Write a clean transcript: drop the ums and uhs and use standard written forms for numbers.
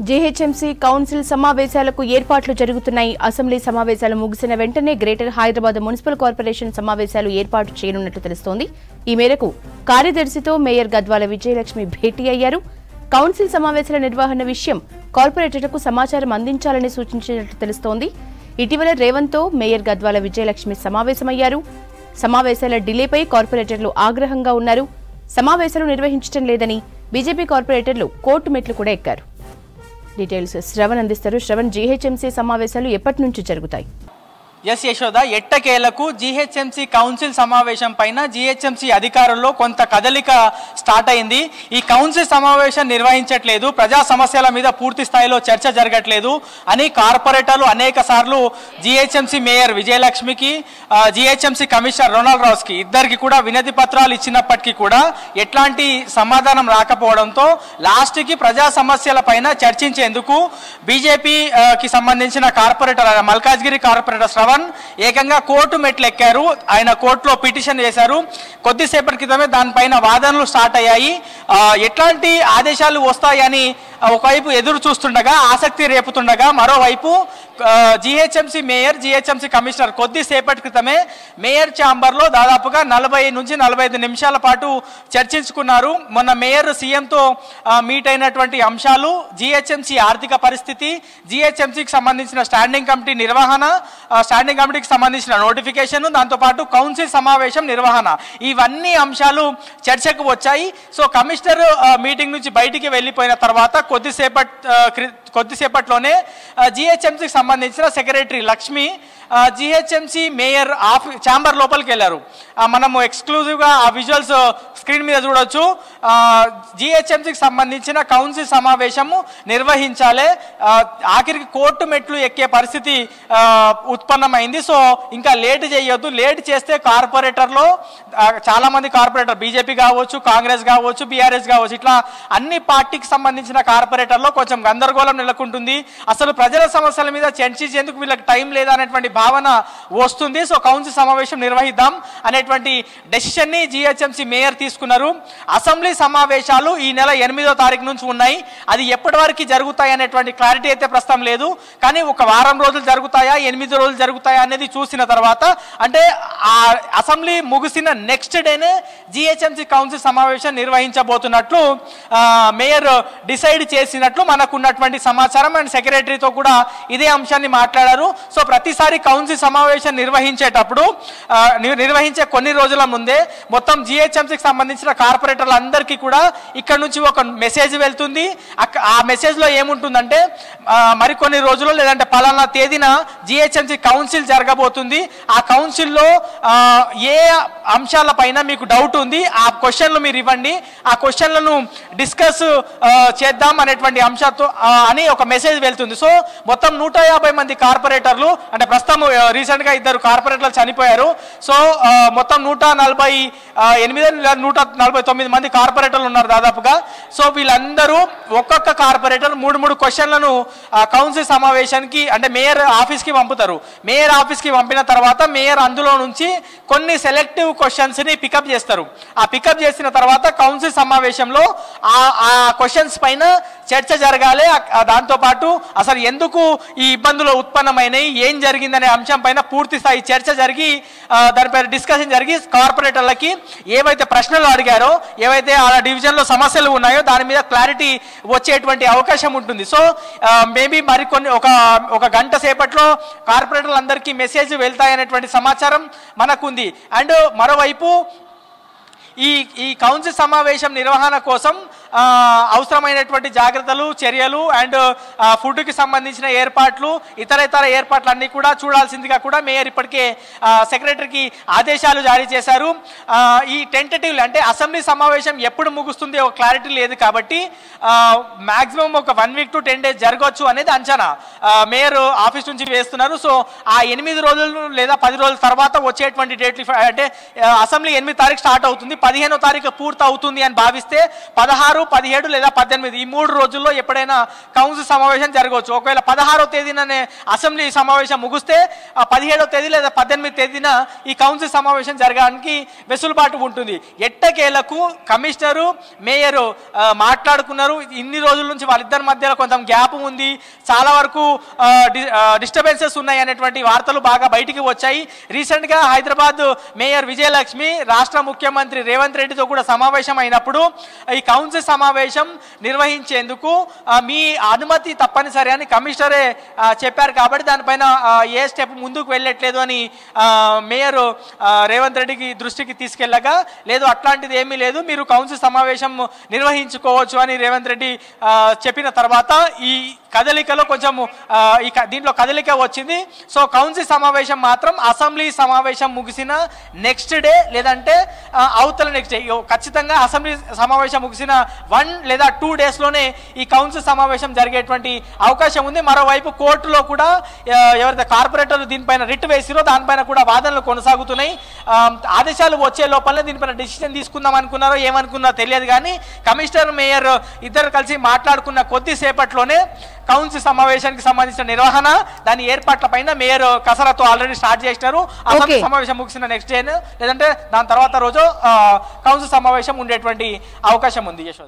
GHMC council సమావేశాలకు ఏర్పాట్లు జరుగుతున్నాయి. అసెంబ్లీ సమావేశాలు ముగిసిన వెంటనే గ్రేటర్ హైదరాబాద్ మున్సిపల్ కార్పొరేషన్ సమావేశాలు ఏర్పాటు చేయనున్నట్లు తెలుస్తోంది. ఈ మేరకు కార్యదర్శితో మేయర్ గద్వాల విజయలక్ష్మి భేటీ అయ్యారు. కౌన్సిల్ సమావేశాల నిర్వహణ విషయం కార్పొరేటర్లకు సమాచారం అందించాలని సూచించినట్లు తెలుస్తోంది. ఇటీవల రేవంత్తో మేయర్ గద్వాల విజయలక్ష్మి సమావేశమయ్యారు. సమావేశాల డిలేపై కార్పొరేటర్లు ఆగ్రహంగా ఉన్నారు. సమావేశాలు నిర్వహించడం లేదని బీజేపీ కార్పొరేటర్లు కోర్టు మెట్లు కూడా ఎక్కారు. డీటెయిల్స్ శ్రవణ్ అందిస్తారు. శ్రవణ్, జీహెచ్ఎంసీ సమావేశాలు ఎప్పటి నుంచి జరుగుతాయి? ఎస్ యశోద, ఎట్టకేలకు జీహెచ్ఎంసీ కౌన్సిల్ సమావేశం పైన జీహెచ్ఎంసీ అధికారుల్లో కొంత కదలిక స్టార్ట్ అయింది. ఈ కౌన్సిల్ సమావేశం నిర్వహించట్లేదు, ప్రజా సమస్యల మీద పూర్తి స్థాయిలో చర్చ జరగట్లేదు అని కార్పొరేటర్లు అనేక సార్లు జీహెచ్ఎంసీ మేయర్ విజయలక్ష్మికి, జీహెచ్ఎంసీ కమిషనర్ రొనాల్డ్ రావుస్కి ఇద్దరికి కూడా వినతి పత్రాలు ఇచ్చినప్పటికీ కూడా ఎట్లాంటి సమాధానం రాకపోవడంతో లాస్ట్కి ప్రజా సమస్యల పైన చర్చించేందుకు బీజేపీకి సంబంధించిన కార్పొరేటర్ మల్కాజ్గిరి కార్పొరేటర్ శ్రవణ్ ఏకంగా కోర్టు మెట్లు ఎక్కారు. ఆయన కోర్టులో పిటిషన్ చేశారు. కొద్దిసేపటి క్రితమే దానిపైన వాదనలు స్టార్ట్ అయ్యాయి. ఎట్లాంటి ఆదేశాలు వస్తాయని ఒకవైపు ఎదురు చూస్తుండగా, ఆసక్తి రేపుతుండగా, మరోవైపు జీహెచ్ఎంసీ మేయర్, జీహెచ్ఎంసీ కమిషనర్ కొద్దిసేపటి క్రితమే మేయర్ ఛాంబర్లో దాదాపుగా 40 నుంచి 45 నిమిషాల పాటు చర్చించుకున్నారు. మొన్న మేయర్ సీఎంతో మీట్ అయినటువంటి అంశాలు, జీహెచ్ఎంసీ ఆర్థిక పరిస్థితి, జీహెచ్ఎంసీకి సంబంధించిన స్టాండింగ్ కమిటీ నిర్వహణ, స్టాండింగ్ కమిటీకి సంబంధించిన నోటిఫికేషన్, దాంతోపాటు కౌన్సిల్ సమావేశం నిర్వహణ, ఇవన్నీ అంశాలు చర్చకు వచ్చాయి. సో కమిషనర్ మీటింగ్ నుంచి బయటికి వెళ్ళిపోయిన తర్వాత కొద్దిసేపట్లోనే జీహెచ్ఎంసీకి సంబంధించిన secretary Lakshmi GHMC mayor chamber లోపలికి వెళ్ళారు. మనము ఎక్స్క్లూజివ్గా ఆ విజువల్స్ స్క్రీన్ మీద చూడొచ్చు. జీహెచ్ఎంసీకి సంబంధించిన కౌన్సిల్ సమావేశము నిర్వహించాలి, ఆఖరికి కోర్టు మెట్లు ఎక్కే పరిస్థితి ఉత్పన్నమైంది. సో ఇంకా లేట్ చేయొద్దు, లేట్ చేస్తే కార్పొరేటర్లో చాలామంది కార్పొరేటర్, బీజేపీ కావచ్చు, కాంగ్రెస్ కావచ్చు, బీఆర్ఎస్ కావచ్చు, ఇట్లా అన్ని పార్టీకి సంబంధించిన కార్పొరేటర్లో కొంచెం గందరగోళం నెలకొంటుంది. అసలు ప్రజల సమస్యల మీద చర్చించేందుకు వీళ్ళకి టైం లేదా అనేటువంటి భావన వస్తుంది. సో కౌన్సిల్ సమావేశం నిర్వహిద్దాం అనేటువంటి డెసిషన్ని జీహెచ్ఎంసీ మేయర్ తీసుకున్నారు. అసెంబ్లీ సమావేశాలు ఈ నెల 8వ తారీఖు నుంచి ఉన్నాయి. అది ఎప్పటి వరకు జరుగుతాయి అనేటువంటి క్లారిటీ అయితే ప్రస్తుతం లేదు. కానీ ఒక వారం రోజులు జరుగుతాయా, 8 రోజులు జరుగుతాయా అనేది చూసిన తర్వాత, అంటే ఆ అసెంబ్లీ ముగిసిన నెక్స్ట్ డేనే జీహెచ్ఎంసీ కౌన్సిల్ సమావేశం నిర్వహించబోతున్నట్లు మేయర్ డిసైడ్ చేసినట్లు మనకున్నటువంటి సమాచారం. అండ్ సెక్రటరీతో కూడా ఇదే అంశాన్ని మాట్లాడారు. సో ప్రతిసారి కౌన్సిల్ సమావేశం నిర్వహించే కొన్ని రోజుల ముందే మొత్తం జీహెచ్ఎంసీకి సంబంధించిన కార్పొరేటర్లందరికీ కూడా ఇక్కడ నుంచి ఒక మెసేజ్ వెళ్తుంది. ఆ మెసేజ్లో ఏముంటుందంటే, మరికొన్ని రోజులు లేదంటే పలానా తేదీన జీహెచ్ఎంసీ కౌన్సిల్ జరగబోతుంది. ఆ కౌన్సిల్లో ఏ అంశాలపైన మీకు డౌట్ ఉంది, ఆ క్వశ్చన్లు మీరు ఇవ్వండి, ఆ క్వశ్చన్లను డిస్కస్ చేద్దాం అనేటువంటి అంశంతో అని ఒక మెసేజ్ వెళ్తుంది. సో మొత్తం 150 మంది కార్పొరేటర్లు, అంటే ప్రస్తుతం రీసెంట్గా 2 కార్పొరేటర్లు చనిపోయారు. సో మొత్తం 148 149 మంది కార్పొరేటర్లు ఉన్నారు దాదాపుగా. సో వీళ్ళందరూ ఒక్కొక్క కార్పొరేటర్ 3 క్వశ్చన్లను కౌన్సిల్ సమావేశానికి, అంటే మేయర్ ఆఫీస్కి పంపుతారు. మేయర్ ఆఫీస్కి పంపిన తర్వాత మేయర్ అందులో నుంచి కొన్ని సెలెక్టివ్ క్వశ్చన్స్ని పికప్ చేస్తారు. ఆ పికప్ చేసిన తర్వాత కౌన్సిల్ సమావేశంలో ఆ క్వశ్చన్స్ పైన చర్చ జరగాలి. దాంతోపాటు అసలు ఎందుకు ఈ ఇబ్బందులు ఉత్పన్నమైనవి, ఏం జరిగిందనే అంశం పైన పూర్తి స్థాయి చర్చ జరిగి దానిపైన డిస్కషన్ జరిగి కార్పొరేటర్లకి ఏవైతే ప్రశ్నలు అడిగారో, ఏవైతే ఆ డివిజన్లో సమస్యలు ఉన్నాయో దాని మీద క్లారిటీ వచ్చేటువంటి అవకాశం ఉంటుంది. సో మేబీ మరికొన్ని ఒక గంట సేపట్లో కార్పొరేటర్లందరికీ మెసేజ్ వెళ్తాయనేటువంటి సమాచారం మనకుంది. అండ్ మరోవైపు ఈ కౌన్సిల్ సమావేశం నిర్వహణ కోసం అవసరమైనటువంటి జాగ్రత్తలు, చర్యలు అండ్ ఫుడ్కి సంబంధించిన ఏర్పాట్లు, ఇతర ఏర్పాట్లన్నీ కూడా చూడాల్సిందిగా కూడా మేయర్ ఇప్పటికే సెక్రటరీకి ఆదేశాలు జారీ చేశారు. ఈ టెంటేటివ్, అంటే అసెంబ్లీ సమావేశం ఎప్పుడు ముగుస్తుంది ఒక క్లారిటీ లేదు కాబట్టి మ్యాక్సిమం ఒక 1 వీక్ to 10 days జరగవచ్చు అనేది అంచనా మేయర్ ఆఫీస్ నుంచి వేస్తున్నారు. సో ఆ 8 రోజులు లేదా 10 రోజుల తర్వాత వచ్చేటువంటి డేట్లు, అంటే అసెంబ్లీ 8వ తారీఖు స్టార్ట్ అవుతుంది, 15వ తారీఖు పూర్తి అవుతుంది అని భావిస్తే 16, 17 లేదా 18 ఈ 3 రోజుల్లో ఎప్పుడైనా కౌన్సిల్ సమావేశం జరగవచ్చు. ఒకవేళ 16వ తేదీననే అసెంబ్లీ సమావేశం ముగిస్తే 17వ తేదీ లేదా 18వ తేదీన ఈ కౌన్సిల్ సమావేశం జరగడానికి వెసులుబాటు ఉంటుంది. ఎట్టకేలకు కమిషనరు మేయరు మాట్లాడుకున్నారు. ఇన్ని రోజుల నుంచి వాళ్ళిద్దరి మధ్యలో కొంచెం గ్యాప్ ఉంది, చాలా వరకు డిస్టర్బెన్సెస్ ఉన్నాయి అనేటువంటి వార్తలు బాగా బయటికి వచ్చాయి. రీసెంట్గా హైదరాబాద్ మేయర్ విజయలక్ష్మి రాష్ట్ర ముఖ్యమంత్రి రేవంత్ రెడ్డితో కూడా సమావేశం అయినప్పుడు ఈ కౌన్సిల్ సమావేశం నిర్వహించేందుకు మీ అనుమతి తప్పనిసరి అని కమిషనరే చెప్పారు. కాబట్టి దానిపైన ఏ స్టెప్ ముందుకు వెళ్ళట్లేదు అని మేయర్ రేవంత్ రెడ్డికి దృష్టికి తీసుకెళ్ళగా, లేదు అట్లాంటిది ఏమీ లేదు, మీరు కౌన్సిల్ సమావేశం నిర్వహించుకోవచ్చు అని రేవంత్ రెడ్డి చెప్పిన తర్వాత ఈ కదలికలో కొంచెం దీంట్లో కదలిక వచ్చింది. సో కౌన్సిల్ సమావేశం మాత్రం అసెంబ్లీ సమావేశం ముగిసిన నెక్స్ట్ డే లేదంటే అవతల నెక్స్ట్ డే ఖచ్చితంగా అసెంబ్లీ సమావేశం ముగిసిన 1 లేదా 2 డేస్లోనే ఈ కౌన్సిల్ సమావేశం జరిగేటువంటి అవకాశం ఉంది. మరోవైపు కోర్టులో కూడా ఎవరైతే కార్పొరేటర్లు దీనిపైన రిట్ వేసిరో దానిపైన కూడా వాదనలు కొనసాగుతున్నాయి. ఆదేశాలు వచ్చే లోపలనే దీనిపైన డిసిషన్ తీసుకుందాం అనుకున్నారో ఏమనుకున్నారో తెలియదు, కానీ కమిషనర్ మేయర్ ఇద్దరు కలిసి మాట్లాడుకున్న కొద్దిసేపట్లోనే కౌన్సిల్ సమావేశానికి సంబంధించిన నిర్వహణ దాని ఏర్పాట్ల పైన మేయర్ కసరత్తు ఆల్రెడీ స్టార్ట్ చేసినారు. అసెంబ్లీ సమావేశం ముగిసిన నెక్స్ట్ డే లేదంటే దాని తర్వాత రోజు కౌన్సిల్ సమావేశం ఉండేటువంటి అవకాశం ఉంది. యశోద.